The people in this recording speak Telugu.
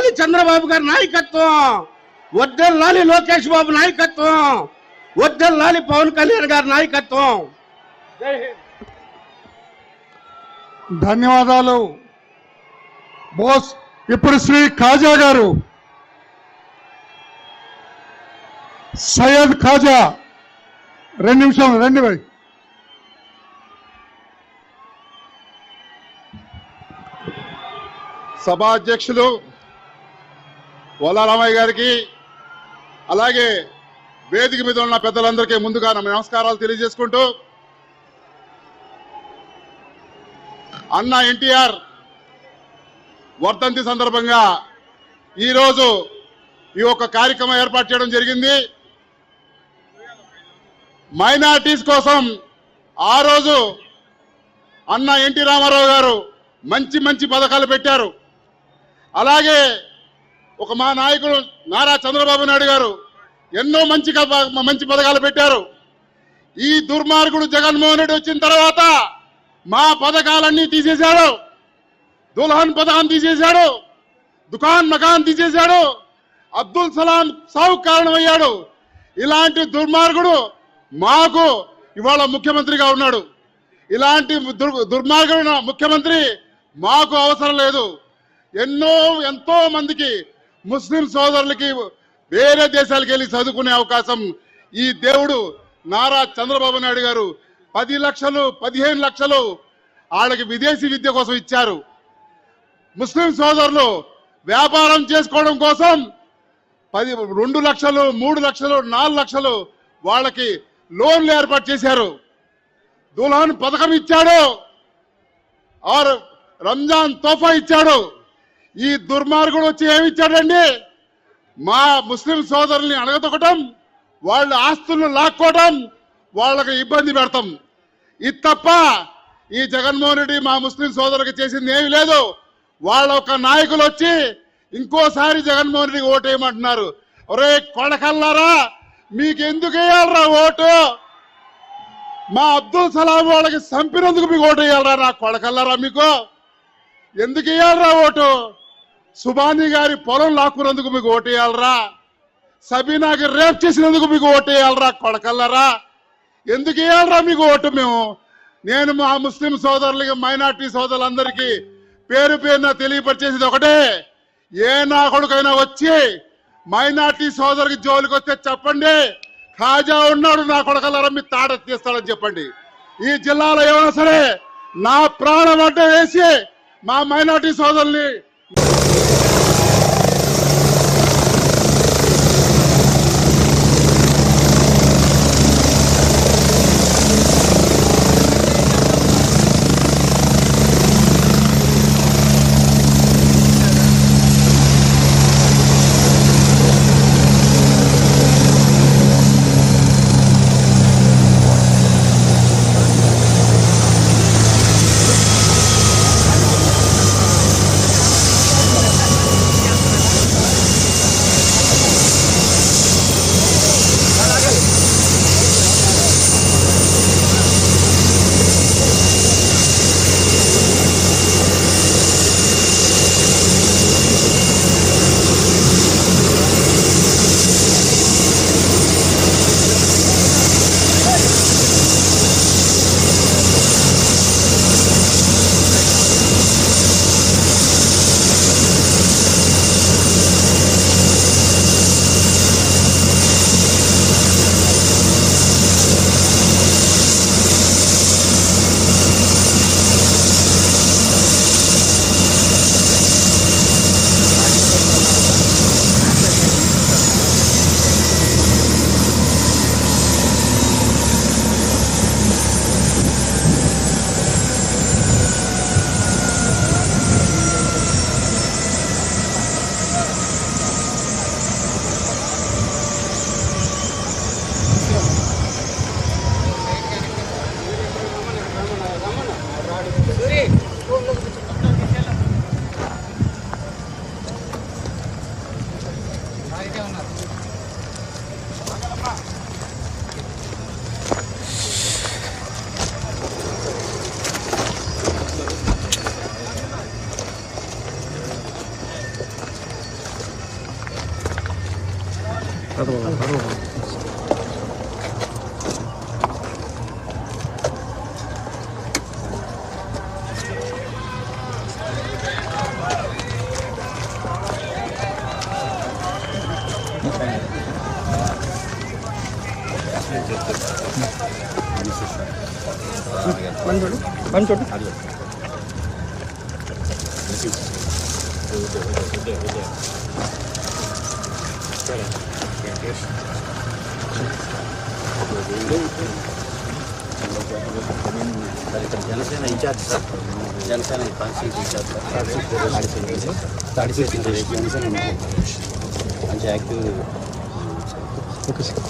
వర్ధిల్లాలి చంద్రబాబు గారి నాయకత్వం, వర్ధిల్లాలి లోకేష్ బాబు నాయకత్వం, వర్ధిల్లాలి పవన్ కళ్యాణ్ గారి నాయకత్వం. జై హింద్. ధన్యవాదాలు బోస్. ఇప్పుడు శ్రీ ఖాజా గారు, సయ్యద్ ఖాజా 2 నిమిషాలు రండి భాయ్. సభా అధ్యక్షులు వల్లారామయ్య గారికి, అలాగే వేదిక మీద ఉన్న పెద్దలందరికీ ముందుగా నమస్కారాలు తెలియజేసుకుంటూ, అన్న ఎన్టీఆర్ వర్ధంతి సందర్భంగా ఈరోజు ఈ ఒక కార్యక్రమం ఏర్పాటు చేయడం జరిగింది. మైనారిటీస్ కోసం ఆ రోజు అన్న ఎన్టీ రామారావు గారు మంచి మంచి పథకాలు పెట్టారు. అలాగే ఒక మా నాయకుడు నారా చంద్రబాబు నాయుడు గారు ఎన్నో మంచి పథకాలు పెట్టారు. ఈ దుర్మార్గుడు జగన్మోహన్ రెడ్డి వచ్చిన తర్వాత మా పథకాలన్నీ తీసేశాడు. దుల్హన్ పథకం తీసేశాడు, దుకాన్ మకాన్ తీసేశాడు, అబ్దుల్ సలాం సాగు కారణమయ్యాడు. ఇలాంటి దుర్మార్గుడు మాకు ఇవాళ ముఖ్యమంత్రిగా ఉన్నాడు. ఇలాంటి దుర్మార్గుడు ముఖ్యమంత్రి మాకు అవసరం లేదు. ఎంతో మందికి ముస్లిం సోదరులకి వేరే దేశాలకు వెళ్ళి చదువుకునే అవకాశం ఈ దేవుడు నారా చంద్రబాబు నాయుడు గారు 10 లక్షలు 15 లక్షలు వాళ్ళకి విదేశీ విద్య కోసం ఇచ్చారు. ముస్లిం సోదరులు వ్యాపారం చేసుకోవడం కోసం 2 లక్షలు 3 లక్షలు 4 లక్షలు వాళ్ళకి లోన్లు ఏర్పాటు చేశారు. దుల్హన్ పథకం ఇచ్చాడు, ఆర్ రంజాన్ తోఫా ఇచ్చాడు. ఈ దుర్మార్గుడు వచ్చి ఏమిచ్చాడండి? మా ముస్లిం సోదరుల్ని అడగదొక్కటం, వాళ్ళ ఆస్తులను లాక్కోవటం, వాళ్ళకి ఇబ్బంది పెడతాం. ఇది తప్ప ఈ జగన్మోహన్ రెడ్డి మా ముస్లిం సోదరులకు చేసింది ఏమీ లేదు. వాళ్ళ ఒక నాయకులు వచ్చి ఇంకోసారి జగన్మోహన్ రెడ్డికి ఓటు వేయమంటున్నారు. ఒరే కొడకల్లారా, మీకు ఎందుకు వేయాలరా ఓటు? మా అబ్దుల్ సలాం వాళ్ళకి చంపినందుకు మీకు ఓటు వేయాలరా? నా కొడకల్లారా, మీకు ఎందుకు వేయాలరా ఓటు? సుబానీ గారి పొలం లాక్కున్నందుకు మీకు ఓటు వేయాలరా? సబీనాకి రేప్ చేసినందుకు మీకు ఓటు వేయాలరా? కొడకల్లారా, ఎందుకు వేయాలరా మీకు ఓటు? నేను మా ముస్లిం సోదరులకి, మైనార్టీ సోదరులందరికీ పేరు పేరున తెలియపరిచేది ఒకటే, ఏ నా కొడుకైనా వచ్చి మైనార్టీ సోదరుకి జోలికి వస్తే చెప్పండి, ఖాజా ఉన్నాడు నా కొడుకల్లారా, మీ తాడ తీస్తాడని చెప్పండి. ఈ జిల్లాలో ఏమైనా సరే నా ప్రాణం అడ్డ వేసి మా మైనార్టీ సోదరుల్ని Janasena in-charge sir, Janasena constituency in-charge sir, Janasena మంచి యాక్టివ్. Okay sir.